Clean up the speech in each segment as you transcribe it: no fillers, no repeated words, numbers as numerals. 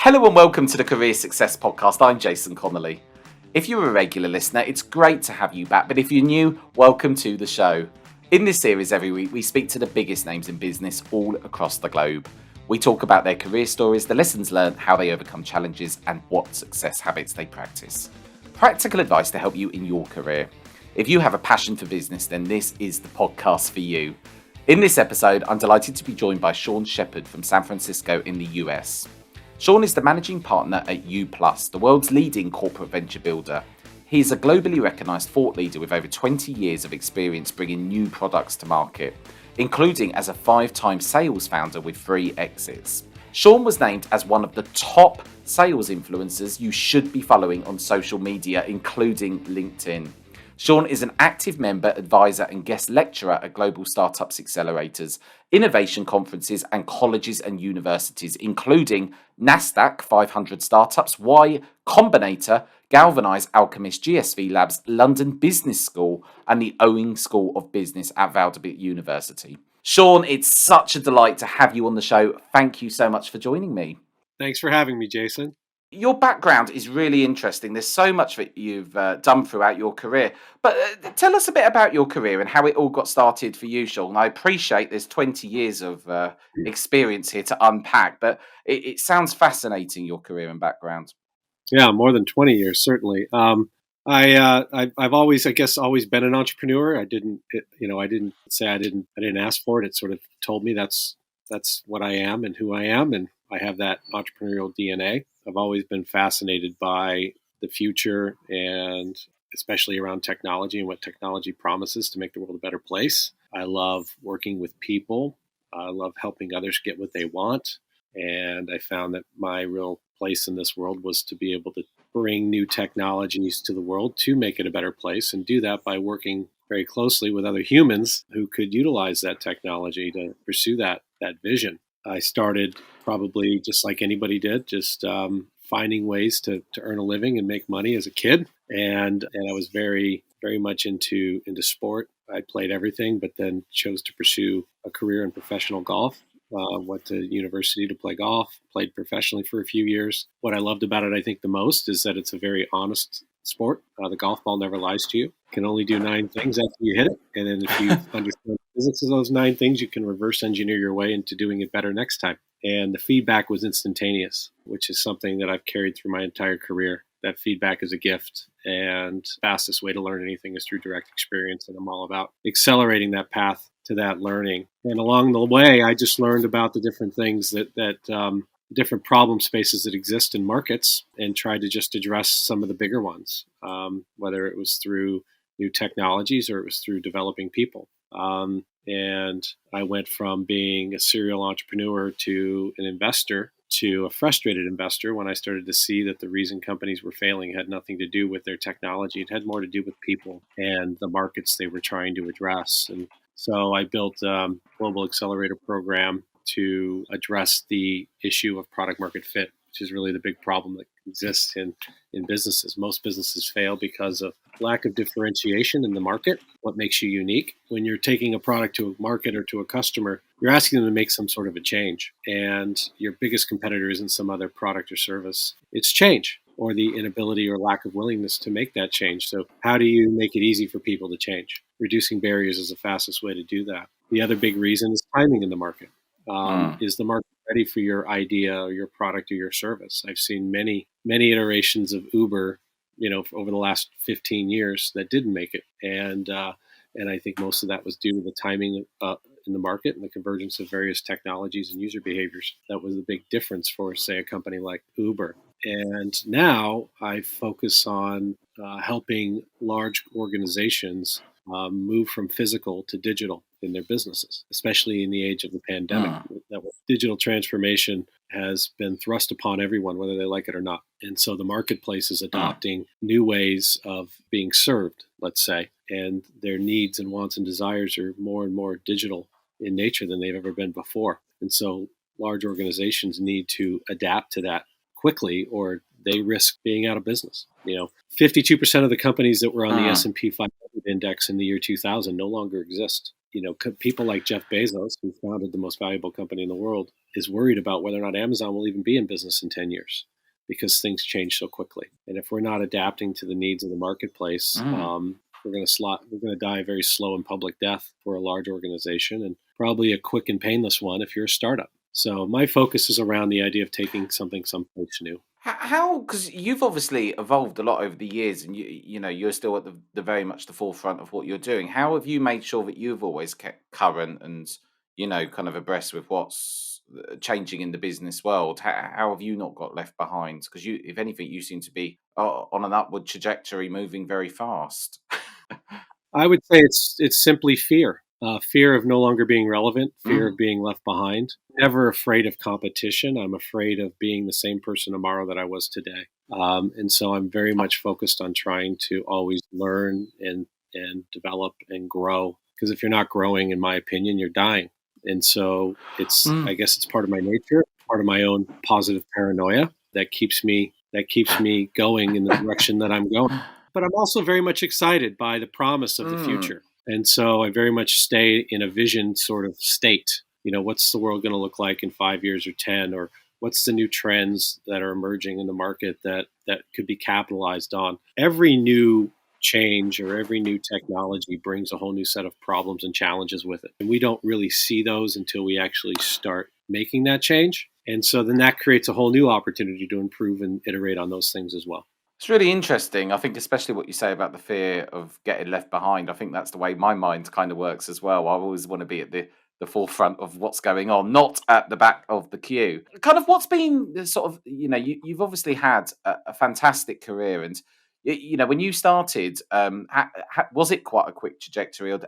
Hello and welcome to the Career Success Podcast. I'm Jason Connolly. If you're a regular listener, it's great to have you back, but if you're new, welcome to the show. In this series every week, we speak to the biggest names in business all across the globe. We talk about their career stories, the lessons learned, how they overcome challenges, and what success habits they practice. Practical advice to help you in your career. If you have a passion for business, then this is the podcast for you. In this episode, I'm delighted to be joined by Sean Sheppard from San Francisco in the US. Sean is the managing partner at U+, the world's leading corporate venture builder. He is a globally recognised thought leader with over 20 years of experience bringing new products to market, including as a 5-time sales founder with 3 exits. Sean was named as one of the top sales influencers you should be following on social media, including LinkedIn. Sean is an active member, advisor, and guest lecturer at global startups accelerators, innovation conferences, and colleges and universities, including NASDAQ 500 Startups, Y Combinator, Galvanize, Alchemist, GSV Labs, London Business School, and the Owing School of Business at Vanderbilt University. Sean, it's such a delight to have you on the show. Thank you so much for joining me. Thanks for having me, Jason. Your background is really interesting. There's so much that you've done throughout your career. But tell us a bit about your career and how it all got started for you, Sean. I appreciate there's 20 years of experience here to unpack, but it sounds fascinating, your career and background. Yeah, more than 20 years, certainly. I've always, always been an entrepreneur. I didn't ask for it. It sort of told me that's what I am and who I am, and I have that entrepreneurial DNA. I've always been fascinated by the future, and especially around technology and what technology promises to make the world a better place. I love working with people. I love helping others get what they want. And I found that my real place in this world was to be able to bring new technologies to the world to make it a better place, and do that by working very closely with other humans who could utilize that technology to pursue that vision. I started probably just like anybody did, just finding ways to earn a living and make money as a kid. And I was very, very much into sport. I played everything, but then chose to pursue a career in professional golf. Went to university to play golf, played professionally for a few years. What I loved about it, I think, the most is that it's a very honest sport. The golf ball never lies to you. You can only do 9 things after you hit it. And then if you understand the physics of those 9 things, you can reverse engineer your way into doing it better next time. And the feedback was instantaneous, which is something that I've carried through my entire career. That feedback is a gift, and the fastest way to learn anything is through direct experience. And I'm all about accelerating that path to that learning. And along the way, I just learned about the different things that different problem spaces that exist in markets, and tried to just address some of the bigger ones, whether it was through new technologies or it was through developing people. And I went from being a serial entrepreneur to an investor to a frustrated investor when I started to see that the reason companies were failing had nothing to do with their technology. It had more to do with people and the markets they were trying to address. And so I built a global accelerator program to address the issue of product market fit, which is really the big problem that exists in businesses. Most businesses fail because of lack of differentiation in the market. What makes you unique? When you're taking a product to a market or to a customer, you're asking them to make some sort of a change. And your biggest competitor isn't some other product or service. It's change, or the inability or lack of willingness to make that change. So how do you make it easy for people to change? Reducing barriers is the fastest way to do that. The other big reason is timing in the market. Is the market ready for your idea or your product or your service? I've seen many iterations of Uber, over the last 15 years that didn't make it. And I think most of that was due to the timing in the market and the convergence of various technologies and user behaviors. That was the big difference for, say, a company like Uber. And now I focus on helping large organizations move from physical to digital in their businesses, especially in the age of the pandemic. That digital transformation has been thrust upon everyone, whether they like it or not. And so the marketplace is adopting new ways of being served, let's say, and their needs and wants and desires are more and more digital in nature than they've ever been before. And so large organizations need to adapt to that quickly, or they risk being out of business. 52% of the companies that were on the S&P 500 index in the year 2000 no longer exist. People like Jeff Bezos, who founded the most valuable company in the world, is worried about whether or not Amazon will even be in business in 10 years because things change so quickly. And if we're not adapting to the needs of the marketplace, we're going to die a very slow and public death for a large organization, and probably a quick and painless one if you're a startup. So my focus is around the idea of taking something someplace new. How, because you've obviously evolved a lot over the years, and you're still at the very much the forefront of what you're doing. How have you made sure that you've always kept current and kind of abreast with what's changing in the business world? How have you not got left behind? Because if anything, you seem to be on an upward trajectory, moving very fast. I would say it's simply fear. Fear of no longer being relevant, fear of being left behind. Never afraid of competition. I'm afraid of being the same person tomorrow that I was today. And so I'm very much focused on trying to always learn and develop and grow. Because if you're not growing, in my opinion, you're dying. And so I guess it's part of my nature, part of my own positive paranoia that keeps me going in the direction that I'm going. But I'm also very much excited by the promise of the future. And so I very much stay in a vision sort of state. What's the world going to look like in 5 years or 10? Or what's the new trends that are emerging in the market that could be capitalized on? Every new change or every new technology brings a whole new set of problems and challenges with it. And we don't really see those until we actually start making that change. And so then that creates a whole new opportunity to improve and iterate on those things as well. It's really interesting. I think especially what you say about the fear of getting left behind. I think that's the way my mind kind of works as well. I always want to be at the forefront of what's going on, not at the back of the queue. Kind of what's been the sort of, you've obviously had a fantastic career, and when you started, was it quite a quick trajectory? Or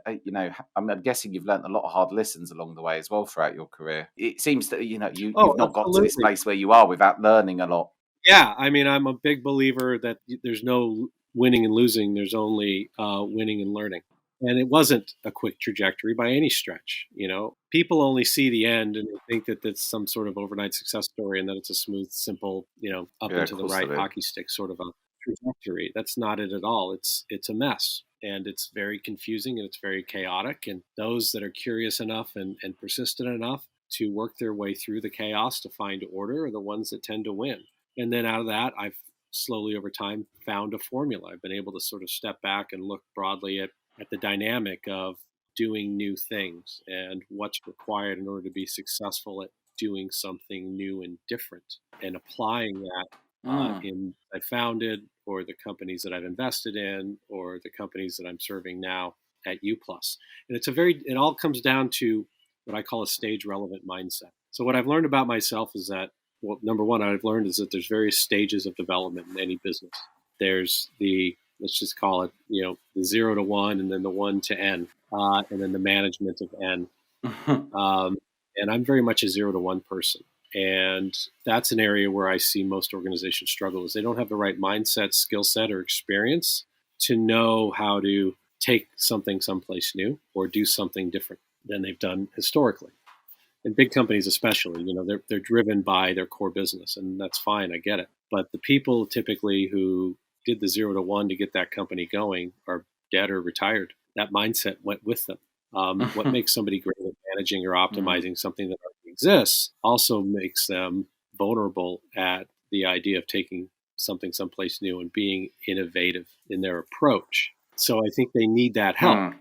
I'm guessing you've learned a lot of hard lessons along the way as well throughout your career. It seems that you've not got to this place where you are without learning a lot. Yeah, I mean, I'm a big believer that there's no winning and losing. There's only winning and learning. And it wasn't a quick trajectory by any stretch. People only see the end and they think that that's some sort of overnight success story and that it's a smooth, simple, up and to the right hockey stick sort of a trajectory. That's not it at all. It's a mess, and it's very confusing and it's very chaotic. And those that are curious enough and persistent enough to work their way through the chaos to find order are the ones that tend to win. And then out of that, I've slowly over time found a formula. I've been able to sort of step back and look broadly at the dynamic of doing new things and what's required in order to be successful at doing something new and different, and applying that in I founded, or the companies that I've invested in, or the companies that I'm serving now at U+. And it all comes down to what I call a stage relevant mindset. So what I've learned about myself is that, well, number one, I've learned is that there's various stages of development in any business. There's let's just call it, the 0 to 1, and then the 1 to N, and then the management of N. And I'm very much a 0 to 1 person. And that's an area where I see most organizations struggle, is they don't have the right mindset, skill set, or experience to know how to take something someplace new or do something different than they've done historically. And big companies especially, they're driven by their core business, and that's fine. I get it. But the people typically who did the 0 to 1 to get that company going are dead or retired. That mindset went with them. What makes somebody great at managing or optimizing something that already exists also makes them vulnerable at the idea of taking something someplace new and being innovative in their approach. So I think they need that help.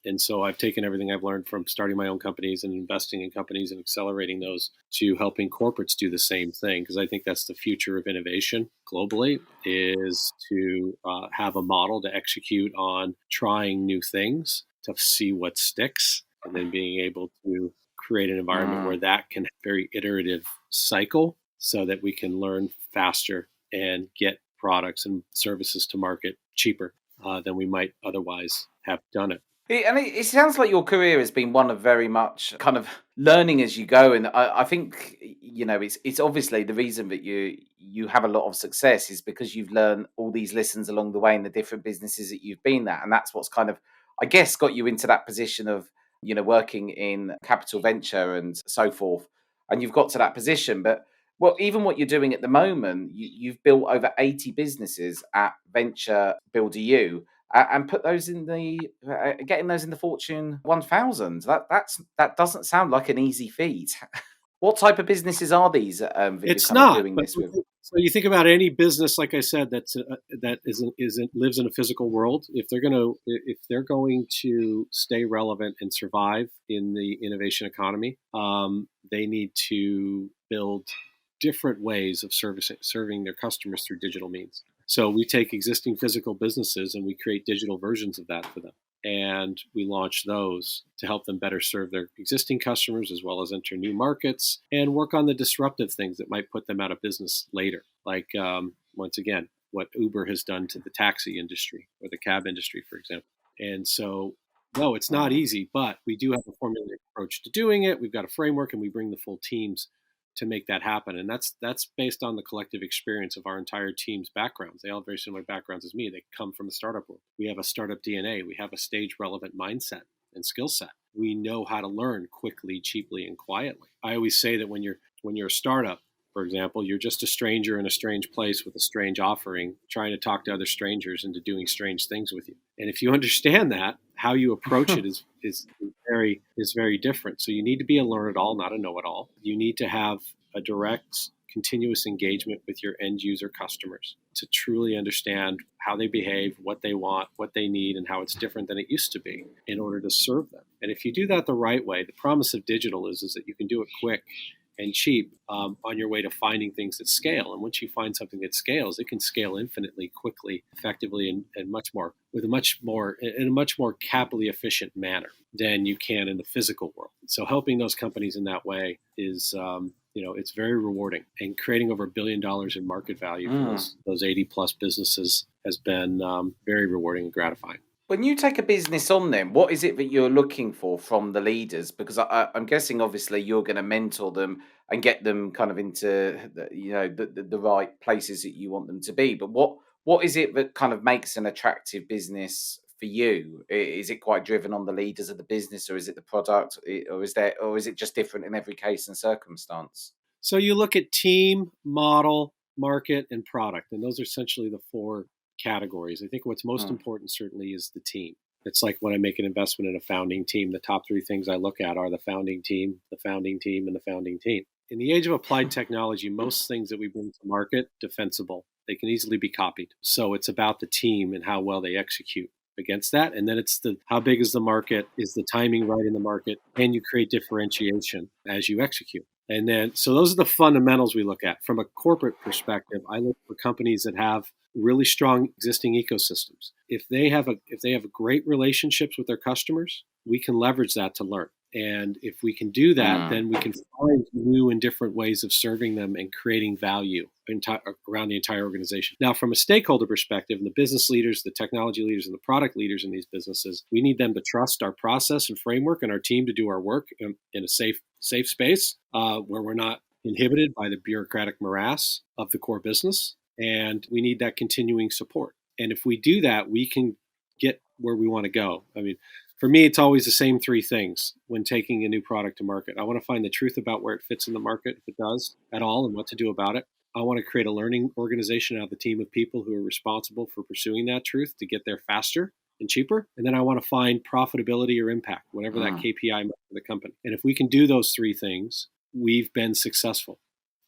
And so I've taken everything I've learned from starting my own companies and investing in companies and accelerating those to helping corporates do the same thing, because I think that's the future of innovation globally, is to have a model to execute on trying new things to see what sticks, and then being able to create an environment where that can have a very iterative cycle so that we can learn faster and get products and services to market cheaper than we might otherwise have done it. It sounds like your career has been one of very much kind of learning as you go, and I think it's obviously the reason that you have a lot of success is because you've learned all these lessons along the way in the different businesses that you've been at, and that's what's kind of, I guess, got you into that position of working in capital venture and so forth, and you've got to that position. But even what you're doing at the moment, you've built over 80 businesses at Venture Builder U. And put those in getting those in the Fortune 1000. That doesn't sound like an easy feat. What type of businesses are these that you're It's kind of not, doing but this with? so you think about any business, like I said, that isn't lives in a physical world. If they're going to stay relevant and survive in the innovation economy, they need to build different ways of serving their customers through digital means. So we take existing physical businesses and we create digital versions of that for them. And we launch those to help them better serve their existing customers as well as enter new markets and work on the disruptive things that might put them out of business later. Like, once again, what Uber has done to the taxi industry or the cab industry, for example. And so, no, it's not Mm. easy, but we do have a formulaic approach to doing it. We've got a framework and we bring the full teams to make that happen. And that's based on the collective experience of our entire team's backgrounds. They all have very similar backgrounds as me. They come from the startup world. We have a startup DNA. We have a stage relevant mindset and skill set. We know how to learn quickly, cheaply, and quietly. I always say that when you're a startup, for example, you're just a stranger in a strange place with a strange offering, trying to talk to other strangers into doing strange things with you. And if you understand that, how you approach it is very different. So you need to be a learn-it-all, not a know-it-all. You need to have a direct, continuous engagement with your end user customers to truly understand how they behave, what they want, what they need, and how it's different than it used to be in order to serve them. And if you do that the right way, the promise of digital is that you can do it quick and cheap, on your way to finding things that scale. And once you find something that scales, it can scale infinitely, quickly, effectively, and much more with a much more in a much more capitally efficient manner than you can in the physical world. So helping those companies in that way is, it's very rewarding. And creating over $1 billion in market value for Mm. those 80 plus businesses has been very rewarding and gratifying. When you take a business on, then what is it that you're looking for from the leaders? Because I'm guessing, obviously, you're going to mentor them and get them kind of into the right places that you want them to be. But what is it that kind of makes an attractive business for you? Is it quite driven on the leaders of the business, or is it the product, or is it just different in every case and circumstance? So you look at team, model, market, and product, and those are essentially the four categories. I think what's most Mm. important certainly is the team. It's like when I make an investment in a founding team, the top three things I look at are the founding team, the founding team, and the founding team. In the age of applied technology, most things that we bring to market, defensible. They can easily be copied. So it's about the team and how well they execute against that. And then it's the how big is the market? Is the timing right in the market? Can you create differentiation as you execute? And then, so those are the fundamentals we look at. From a corporate perspective, I look for companies that have really strong existing ecosystems. If they have great relationships with their customers, we can leverage that to learn. And if we can do that, Mm. then we can find new and different ways of serving them and creating value around the entire organization. Now, from a stakeholder perspective, the business leaders, the technology leaders, and the product leaders in these businesses, we need them to trust our process and framework and our team to do our work in a safe space, where we're not inhibited by the bureaucratic morass of the core business. And we need that continuing support. And if we do that, we can get where we want to go. I mean, for me, it's always the same three things when taking a new product to market. I want to find the truth about where it fits in the market, if it does at all, and what to do about it. I want to create a learning organization out of the team of people who are responsible for pursuing that truth to get there faster and cheaper. And then I want to find profitability or impact, whatever that Mm. KPI might be for the company. And if we can do those three things, we've been successful.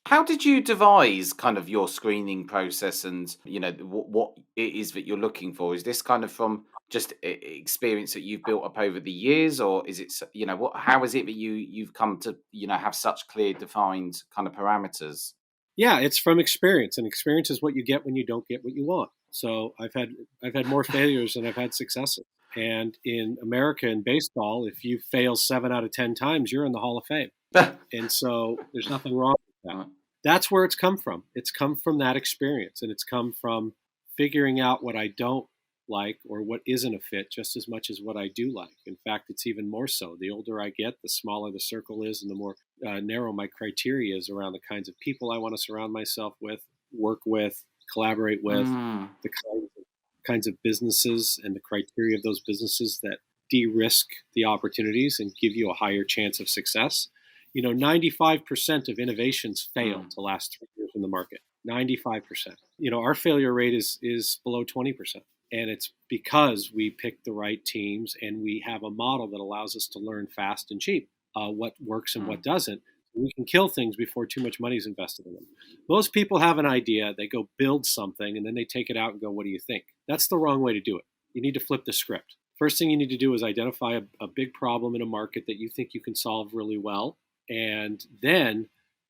How did you devise kind of your screening process, and what it is that you're looking for? Is this kind of from just experience that you've built up over the years, or is it what? How is it that you've come to have such clear, defined kind of parameters? Yeah, it's from experience, and experience is what you get when you don't get what you want. So I've had more failures than I've had successes. And in America in baseball, if you fail 7 out of 10 times, you're in the Hall of Fame. And so there's nothing wrong with that. That's where it's come from. It's come from that experience, and it's come from figuring out what I don't like or what isn't a fit just as much as what I do like. In fact, it's even more so. The older I get, the smaller the circle is, and the more narrow my criteria is around the kinds of people I want to surround myself with, work with, collaborate with, Mm. the kinds of businesses and the criteria of those businesses that de-risk the opportunities and give you a higher chance of success. 95% of innovations fail to last 3 years in the market. 95%. Our failure rate is below 20%. And it's because we pick the right teams and we have a model that allows us to learn fast and cheap what works and what doesn't, We can kill things before too much money is invested in them. Most people have an idea, they go build something, and then they take it out and go, what do you think? That's the wrong way to do it. You need to flip the script. First thing you need to do is identify a big problem in a market that you think you can solve really well, and then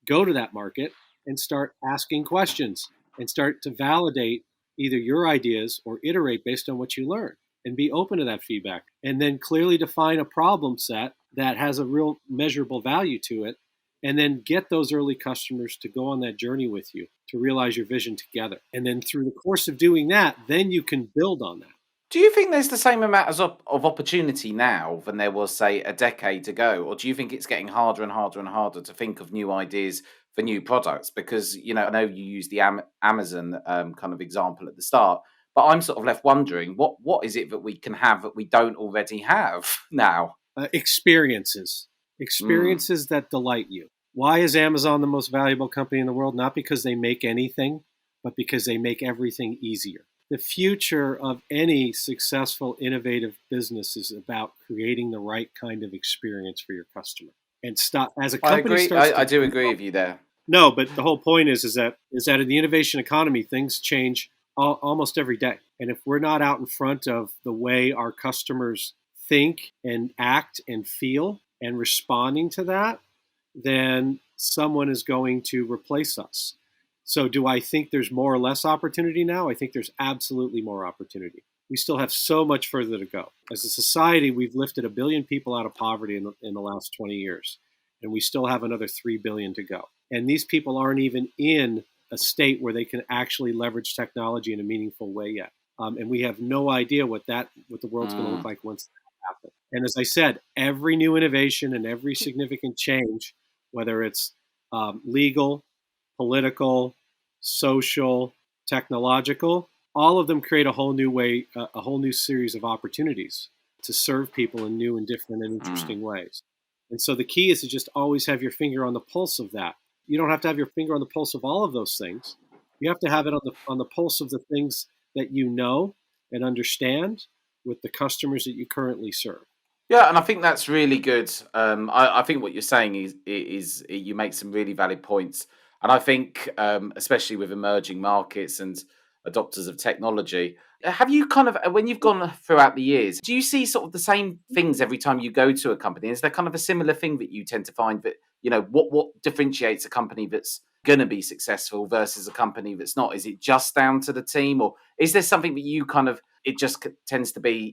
go to that market and start asking questions and start to validate either your ideas or iterate based on what you learn, and be open to that feedback. And then clearly define a problem set that has a real measurable value to it, and then get those early customers to go on that journey with you to realize your vision together. And then through the course of doing that, then you can build on that. Do you think there's the same amount of opportunity now than there was, say, a decade ago? Or do you think it's getting harder and harder and harder to think of new ideas for new products? Because, I know you used the Amazon kind of example at the start, but I'm sort of left wondering, what is it that we can have that we don't already have now? Experiences that delight you. Why is Amazon the most valuable company in the world? Not because they make anything, but because they make everything easier. The future of any successful, innovative business is about creating the right kind of experience for your customer. And stop as a company. I do agree with you there. No, but the whole point is that in the innovation economy, things change almost every day. And if we're not out in front of the way our customers think and act and feel and responding to that, then someone is going to replace us. So do I think there's more or less opportunity now? I think there's absolutely more opportunity. We still have so much further to go. As a society, we've lifted 1 billion people out of poverty in the last 20 years, and we still have another 3 billion to go. And these people aren't even in a state where they can actually leverage technology in a meaningful way yet. And we have no idea what the world's going to look like once that happens. And as I said, every new innovation and every significant change, whether it's legal, political, social, technological, all of them create a whole new series of opportunities to serve people in new and different and interesting ways. And so the key is to just always have your finger on the pulse of that. You don't have to have your finger on the pulse of all of those things. You have to have it on the pulse of the things that you know and understand with the customers that you currently serve. Yeah, and I think that's really good. I think what you're saying is you make some really valid points. And I think, especially with emerging markets and adopters of technology, have you kind of, when you've gone throughout the years, do you see sort of the same things every time you go to a company? Is there kind of a similar thing that you tend to find that, what differentiates a company that's going to be successful versus a company that's not? Is it just down to the team, or is there something that you kind of, it just tends to be,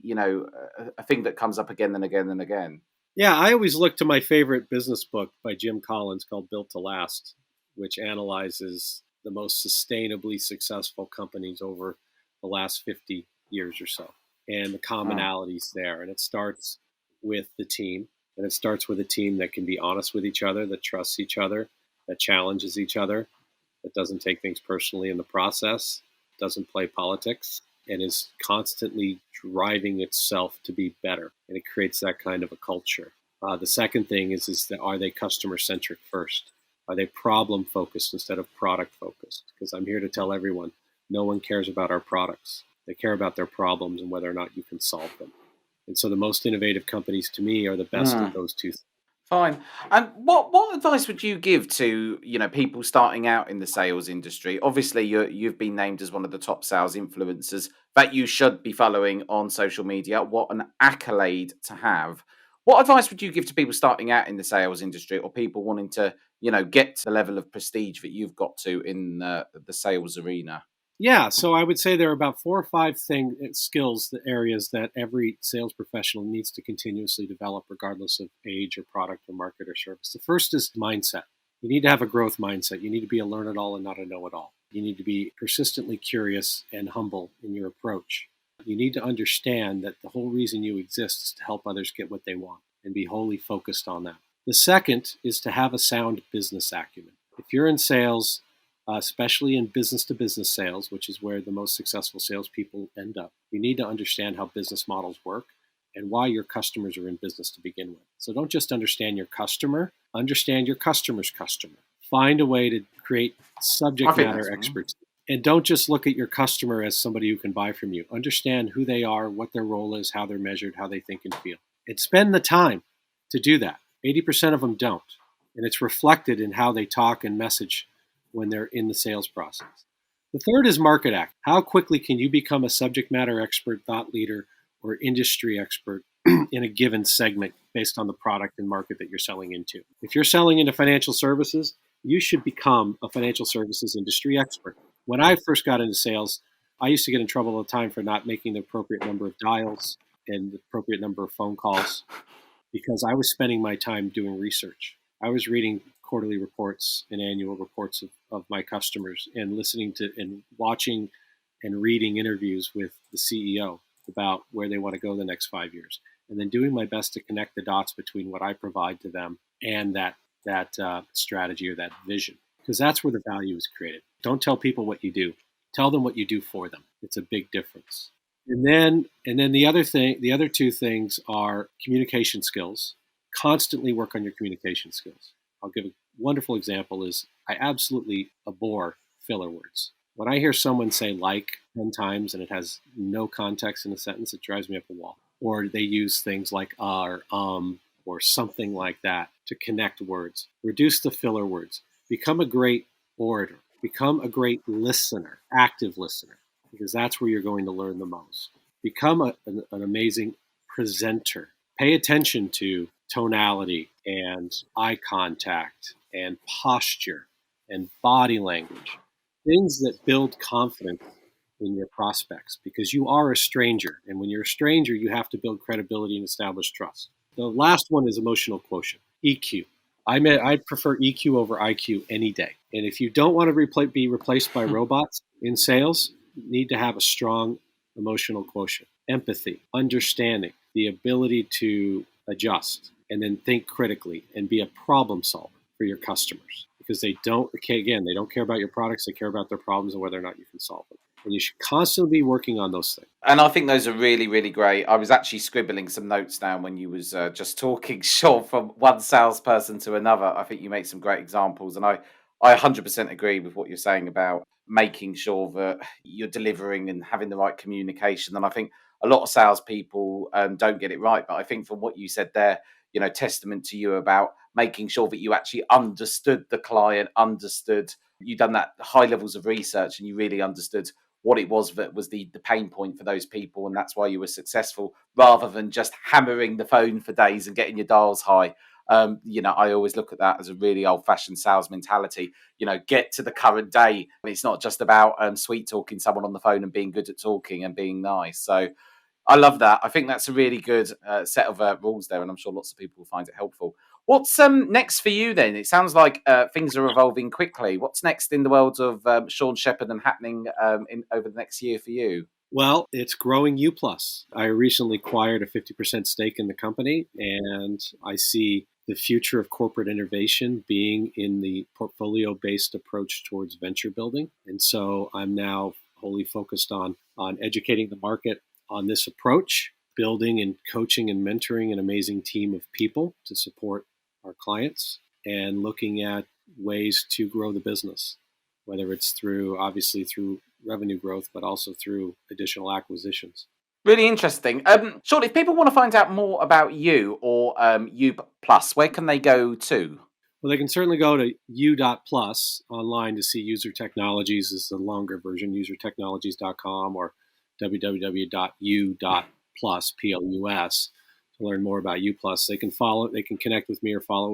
a thing that comes up again and again and again? Yeah, I always look to my favorite business book by Jim Collins called Built to Last, which analyzes the most sustainably successful companies over the last 50 years or so, and the commonalities there. And it starts with the team, and it starts with a team that can be honest with each other, that trusts each other, that challenges each other, that doesn't take things personally in the process, doesn't play politics, and is constantly driving itself to be better. And it creates that kind of a culture. The second thing is that are they customer-centric first? Are they problem-focused instead of product-focused? Because I'm here to tell everyone, no one cares about our products. They care about their problems and whether or not you can solve them. And so the most innovative companies, to me, are the best at those two things. Fine. And what advice would you give to people starting out in the sales industry? Obviously, you've been named as one of the top sales influencers that you should be following on social media. What an accolade to have! What advice would you give to people starting out in the sales industry, or people wanting to get to the level of prestige that you've got to in the sales arena? Yeah, so I would say there are about 4 or 5 areas that every sales professional needs to continuously develop, regardless of age or product or market or service. The first is mindset. You need to have a growth mindset. You need to be a learn-it-all and not a know-it-all. You need to be persistently curious and humble in your approach. You need to understand that the whole reason you exist is to help others get what they want, and be wholly focused on that. The second is to have a sound business acumen. If you're in sales, especially in business-to-business sales, which is where the most successful salespeople end up, you need to understand how business models work and why your customers are in business to begin with. So don't just understand your customer, understand your customer's customer. Find a way to create subject matter expertise. And don't just look at your customer as somebody who can buy from you. Understand who they are, what their role is, how they're measured, how they think and feel. And spend the time to do that. 80% of them don't. and it's reflected in how they talk and message when they're in the sales process. The third is market act. How quickly can you become a subject matter expert, thought leader, or industry expert in a given segment based on the product and market that you're selling into? If you're selling into financial services, you should become a financial services industry expert. When I first got into sales, I used to get in trouble all the time for not making the appropriate number of dials and the appropriate number of phone calls because I was spending my time doing research. I was reading quarterly reports and annual reports of my customers and listening to and watching and reading interviews with the CEO about where they want to go the next 5 years, and then doing my best to connect the dots between what I provide to them and that strategy or that vision, because that's where the value is created. Don't tell people what you do. Tell them what you do for them. It's a big difference. And then the other two things are communication skills. Constantly work on your communication skills. I'll give a wonderful example is I absolutely abhor filler words. When I hear someone say like 10 times and it has no context in a sentence, it drives me up the wall. Or they use things like or something like that to connect words. Reduce the filler words. Become a great orator. Become a great listener, active listener, because that's where you're going to learn the most. Become an amazing presenter. Pay attention to tonality and eye contact and posture and body language, things that build confidence in your prospects, because you are a stranger. And when you're a stranger, you have to build credibility and establish trust. The last one is emotional quotient, EQ. I prefer EQ over IQ any day. And if you don't want to be replaced by robots in sales, you need to have a strong emotional quotient, empathy, understanding, the ability to adjust, and then think critically and be a problem solver for your customers, because they don't care about your products. They care about their problems and whether or not you can solve them. And you should constantly be working on those things. And I think those are really, really great. I was actually scribbling some notes down when you was just talking, Sean, from one salesperson to another. I think you make some great examples. And I 100% agree with what you're saying about making sure that you're delivering and having the right communication. And I think a lot of salespeople don't get it right. But I think from what you said there, testament to you about making sure that you actually understood the client, you've done that high levels of research and you really understood what it was that was the pain point for those people, and that's why you were successful, rather than just hammering the phone for days and getting your dials high. I always look at that as a really old-fashioned sales mentality. Get to the current day. It's not just about sweet talking someone on the phone and being good at talking and being nice. So I love that. I think that's a really good set of rules there, and I'm sure lots of people will find it helpful. What's next for you then? It sounds like things are evolving quickly. What's next in the world of Sean Sheppard and happening over the next year for you? Well, it's growing U+. I recently acquired a 50% stake in the company, and I see the future of corporate innovation being in the portfolio-based approach towards venture building. And so I'm now wholly focused on educating the market on this approach, building and coaching and mentoring an amazing team of people to support our clients, and looking at ways to grow the business, whether it's through revenue growth, but also through additional acquisitions. Really interesting. Sean, if people want to find out more about you or U+, where can they go to? Well, they can certainly go to u.plus online to see User Technologies is the longer version, usertechnologies.com, or www.u.plus, Plus, to learn more about U+. They can connect with me or follow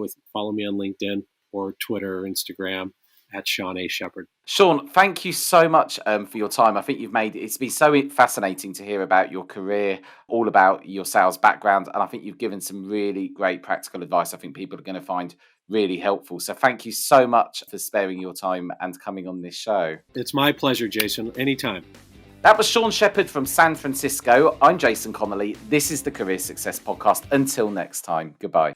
me on LinkedIn or Twitter or Instagram at Sean A. Sheppard. Sean, thank you so much for your time. I think it's been so fascinating to hear about your career, all about your sales background, and I think you've given some really great practical advice I think people are going to find really helpful. So thank you so much for sparing your time and coming on this show. It's my pleasure, Jason. Anytime. That was Sean Sheppard from San Francisco. I'm Jason Connolly. This is the Career Success Podcast. Until next time, goodbye.